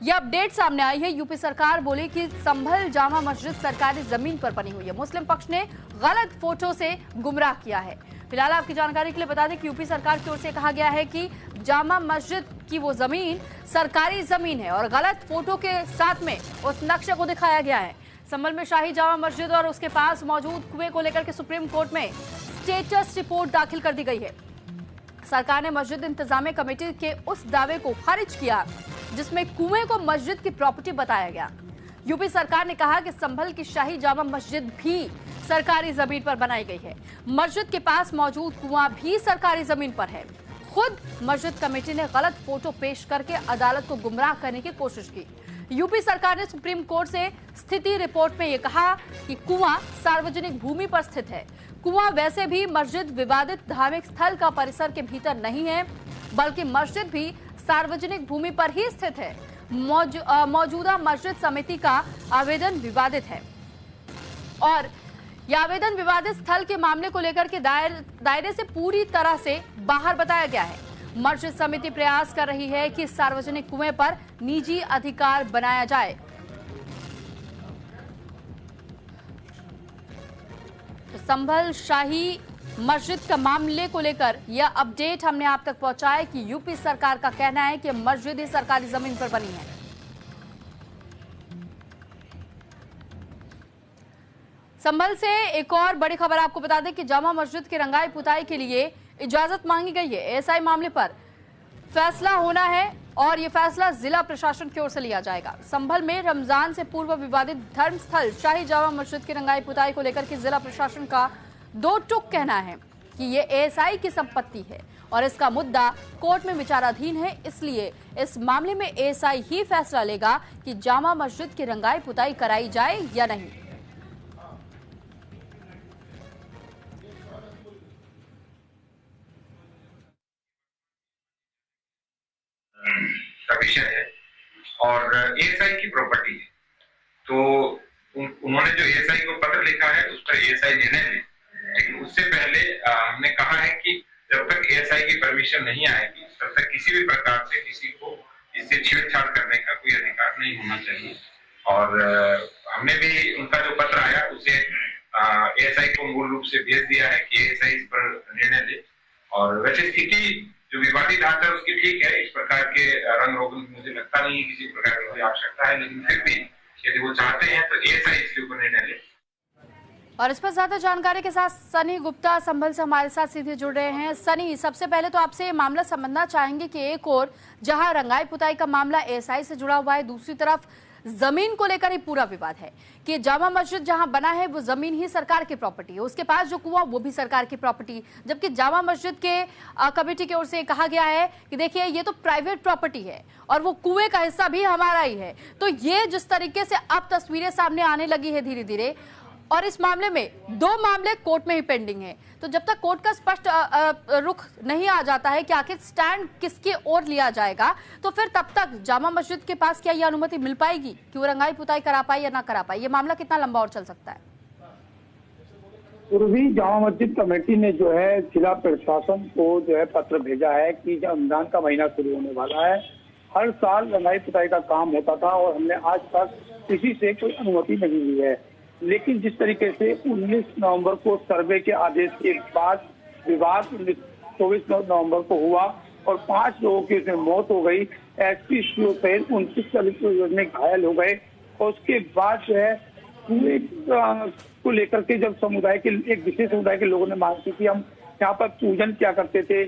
यह अपडेट सामने आई है। यूपी सरकार बोली कि संभल जामा मस्जिद सरकारी जमीन पर बनी हुई है। मुस्लिम पक्ष ने गलत फोटो से गुमराह किया है। फिलहाल आपकी जानकारी के लिए बता दें कि यूपी सरकार की ओर से कहा गया है कि जामा मस्जिद की वो जमीन सरकारी जमीन है और गलत फोटो के साथ में उस नक्शे को दिखाया गया है। संभल में शाही जामा मस्जिद और उसके पास मौजूद कुएं को लेकर के सुप्रीम कोर्ट में स्टेटस रिपोर्ट दाखिल कर दी गई है। सरकार ने मस्जिद इंतजामिया कमेटी के उस दावे को खारिज किया जिसमें कुएं को मस्जिद की प्रॉपर्टी बताया गया। यूपी सरकार ने कहा कि संभल की शाही जामा मस्जिद भी सरकारी जमीन पर बनाई गई है। मस्जिद के पास मौजूद कुआं भी सरकारी जमीन पर है। खुद मस्जिद कमेटी ने गलत फोटो पेश करके अदालत को गुमराह करने की कोशिश की। यूपी सरकार ने सुप्रीम कोर्ट से स्थिति रिपोर्ट में यह कहा कि कुआं सार्वजनिक भूमि पर स्थित है। कुआं वैसे भी मस्जिद विवादित धार्मिक स्थल का परिसर के भीतर नहीं है, बल्कि मस्जिद भी सार्वजनिक भूमि पर ही स्थित है। मौजूदा मस्जिद समिति का आवेदन विवादित है और यह आवेदन विवादित स्थल के मामले को लेकर के दायरे से पूरी तरह से बाहर बताया गया है। मस्जिद समिति प्रयास कर रही है कि सार्वजनिक कुएं पर निजी अधिकार बनाया जाए। तो संभल शाही मस्जिद का मामले को लेकर यह अपडेट हमने आप तक पहुंचाया कि यूपी सरकार का कहना है कि मस्जिद ही सरकारी जमीन पर बनी है। संभल से एक और बड़ी खबर आपको बता दें कि जामा मस्जिद की रंगाई पुताई के लिए इजाजत मांगी गई है। एएसआई मामले पर फैसला होना है और यह फैसला जिला प्रशासन की ओर से लिया जाएगा। संभल में रमजान से पूर्व विवादित धर्मस्थल शाही जामा मस्जिद की रंगाई पुताई को लेकर के जिला प्रशासन का दो टुक कहना है कि ये एएसआई की संपत्ति है और इसका मुद्दा कोर्ट में विचाराधीन है। इसलिए इस मामले में एएसआई ही फैसला लेगा कि जामा मस्जिद की रंगाई पुताई कराई जाए या नहीं। का विषय है और एएसआई की प्रॉपर्टी है, तो उन्होंने जो एएसआई को पत्र लिखा है उस पर एएसआई निर्णय ले। लेकिन उससे पहले हमने कहा है कि जब तक एएसआई की परमिशन नहीं आएगी तब तक किसी भी प्रकार से किसी को इससे छेड़छाड़ करने का कोई अधिकार नहीं होना चाहिए। और हमने भी उनका जो पत्र आया उसे एएसआई को मूल रूप से भेज दिया है कि एएसआई इस पर निर्णय ले। और वैसे स्थिति जो विवादित ढांचा है उसकी ठीक है, इस प्रकार के रंग रोगन मुझे लगता नहीं है किसी प्रकार की आवश्यकता है, लेकिन फिर भी यदि वो चाहते हैं तो एएसआई इसके ऊपर निर्णय ले। और इस पर ज्यादा जानकारी के साथ सनी गुप्ता संभल से हमारे साथ सीधे जुड़ रहे हैं। सनी, सबसे पहले तो आपसे ये मामला समझना चाहेंगे कि एक और जहां रंगाई पुताई का मामला एएसआई से जुड़ा हुआ है, दूसरी तरफ जमीन को लेकर ही पूरा विवाद है कि जामा मस्जिद जहां बना है वो जमीन ही सरकार की प्रॉपर्टी है, उसके पास जो कुआं वो भी सरकार की प्रॉपर्टी, जबकि जामा मस्जिद के कमेटी की ओर से कहा गया है कि देखिए ये तो प्राइवेट प्रॉपर्टी है और वो कुएं का हिस्सा भी हमारा ही है। तो ये जिस तरीके से अब तस्वीरें सामने आने लगी है धीरे धीरे, और इस मामले में दो मामले कोर्ट में ही पेंडिंग है, तो जब तक कोर्ट का स्पष्ट रुख नहीं आ जाता है कि आखिर स्टैंड किसकी ओर लिया जाएगा, तो फिर तब तक जामा मस्जिद के पास क्या यह अनुमति मिल पाएगी कि वो रंगाई पुताई करा पाए या ना करा पाए? ये मामला कितना लंबा और चल सकता है? पूर्वी जामा मस्जिद कमेटी ने जो है जिला प्रशासन को जो है पत्र भेजा है कि जब रमजान का महीना शुरू होने वाला है, हर साल रंगाई पुताई का काम होता था और हमने आज तक किसी से कोई अनुमति नहीं ली है। लेकिन जिस तरीके से 19 नवंबर को सर्वे के आदेश के बाद विवाद 24 नवंबर को हुआ और 5 लोगों की उसमें मौत हो गई, एसपी सहित 29 में घायल हो गए और उसके बाद जो है पूरे को लेकर के जब समुदाय के एक विशेष समुदाय के लोगों ने मांग की थी हम यहाँ पर पूजन क्या करते थे,